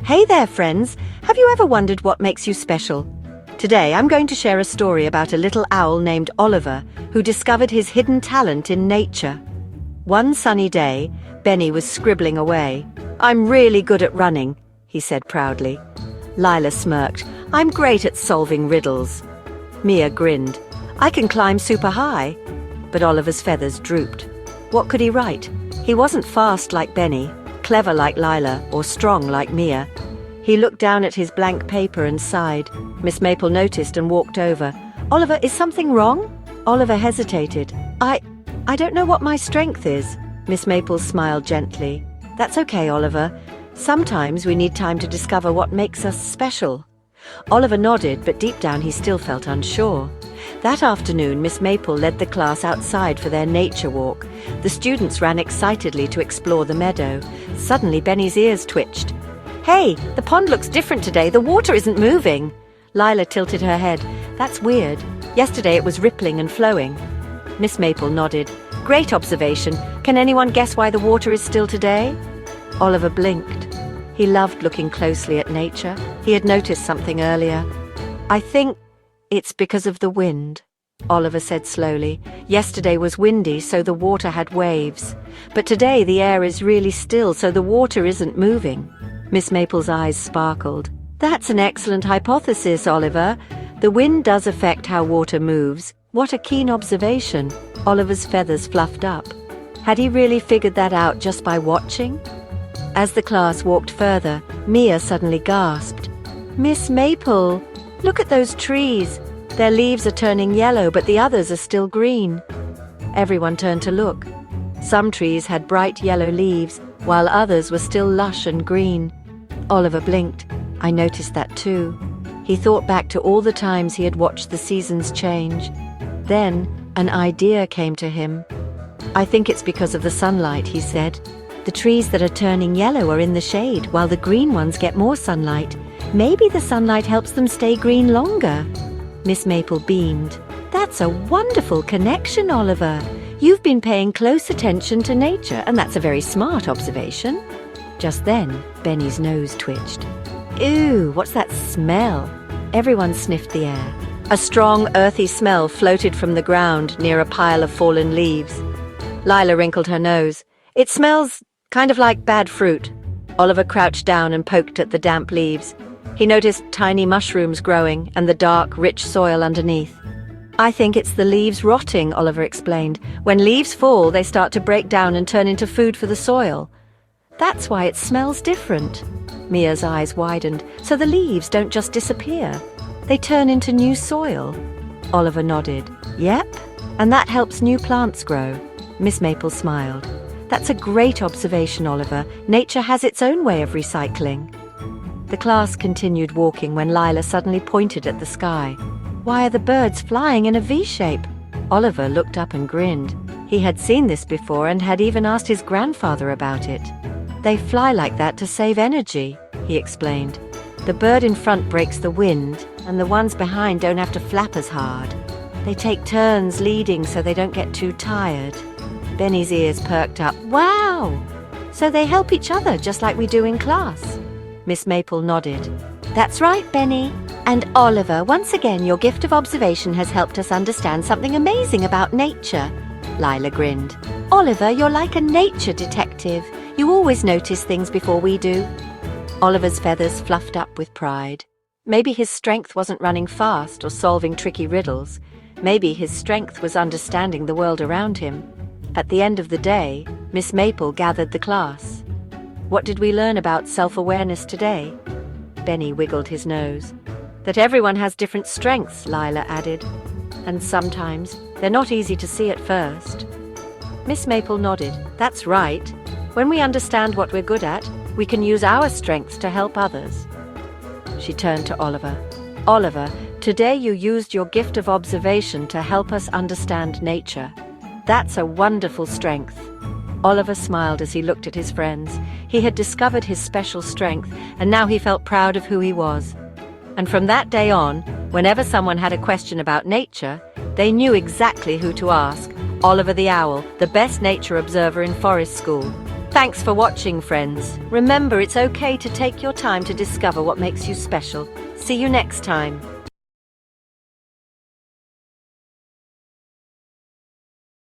Hey there, friends! Have you ever wondered what makes you special? Today I'm going to share a story about a little owl named Oliver who discovered his hidden talent in nature. One sunny day, Benny was scribbling away. "I'm really good at running," he said proudly. Lila smirked. "I'm great at solving riddles." Mia grinned. "I can climb super high." But Oliver's feathers drooped. What could he write? He wasn't fast like Benny, clever like Lila, or strong like Mia. He looked down at his blank paper and sighed. Miss Maple noticed and walked over. "Oliver, is something wrong?" Oliver hesitated. I don't know what my strength is." Miss Maple smiled gently. "That's okay, Oliver. Sometimes we need time to discover what makes us special." Oliver nodded, but deep down he still felt unsure. That afternoon, Miss Maple led the class outside for their nature walk. The students ran excitedly to explore the meadow. Suddenly, Benny's ears twitched. "Hey, the pond looks different today. The water isn't moving." Lila tilted her head. "That's weird. Yesterday it was rippling and flowing." Miss Maple nodded. "Great observation. Can anyone guess why the water is still today?" Oliver blinked. He loved looking closely at nature. He had noticed something earlier. "I think it's because of the wind," Oliver said slowly. "Yesterday was windy, so the water had waves. But today the air is really still, so the water isn't moving." Miss Maple's eyes sparkled. "That's an excellent hypothesis, Oliver. The wind does affect how water moves. What a keen observation." Oliver's feathers fluffed up. Had he really figured that out just by watching? As the class walked further, Mia suddenly gasped. "Miss Maple, look at those trees. Their leaves are turning yellow, but the others are still green." Everyone turned to look. Some trees had bright yellow leaves, while others were still lush and green. Oliver blinked. "I noticed that too." He thought back to all the times he had watched the seasons change. Then an idea came to him. "I think it's because of the sunlight," he said. "The trees that are turning yellow are in the shade, while the green ones get more sunlight. Maybe the sunlight helps them stay green longer." Miss Maple beamed. "That's a wonderful connection, Oliver. You've been paying close attention to nature, and that's a very smart observation." Just then, Benny's nose twitched. "Ew, what's that smell?" Everyone sniffed the air. A strong, earthy smell floated from the ground near a pile of fallen leaves. Lila wrinkled her nose. "It smells kind of like bad fruit." Oliver crouched down and poked at the damp leaves. He noticed tiny mushrooms growing and the dark, rich soil underneath. "I think it's the leaves rotting," Oliver explained. "When leaves fall, they start to break down and turn into food for the soil. That's why it smells different." Mia's eyes widened. "So the leaves don't just disappear. They turn into new soil." Oliver nodded. "Yep, and that helps new plants grow." Miss Maple smiled. "That's a great observation, Oliver. Nature has its own way of recycling." The class continued walking when Lila suddenly pointed at the sky. "Why are the birds flying in a V shape?" Oliver looked up and grinned. He had seen this before and had even asked his grandfather about it. "They fly like that to save energy," he explained. "The bird in front breaks the wind, and the ones behind don't have to flap as hard. They take turns leading so they don't get too tired." Benny's ears perked up. "Wow! So they help each other just like we do in class." Miss Maple nodded. "That's right, Benny. And Oliver, once again your gift of observation has helped us understand something amazing about nature." Lila grinned. "Oliver, you're like a nature detective. You always notice things before we do." Oliver's feathers fluffed up with pride. Maybe his strength wasn't running fast or solving tricky riddles. Maybe his strength was understanding the world around him. At the end of the day, Miss Maple gathered the class. "What did we learn about self-awareness today?" Benny wiggled his nose. "That everyone has different strengths," Lila added. "And sometimes they're not easy to see at first." Miss Maple nodded. "That's right. When we understand what we're good at, we can use our strengths to help others." She turned to Oliver. "Oliver, today you used your gift of observation to help us understand nature. That's a wonderful strength." Oliver smiled as he looked at his friends. He had discovered his special strength, and now he felt proud of who he was. And from that day on, whenever someone had a question about nature, they knew exactly who to ask. Oliver the Owl, the best nature observer in forest school. Thanks for watching, friends. Remember, it's okay to take your time to discover what makes you special. See you next time.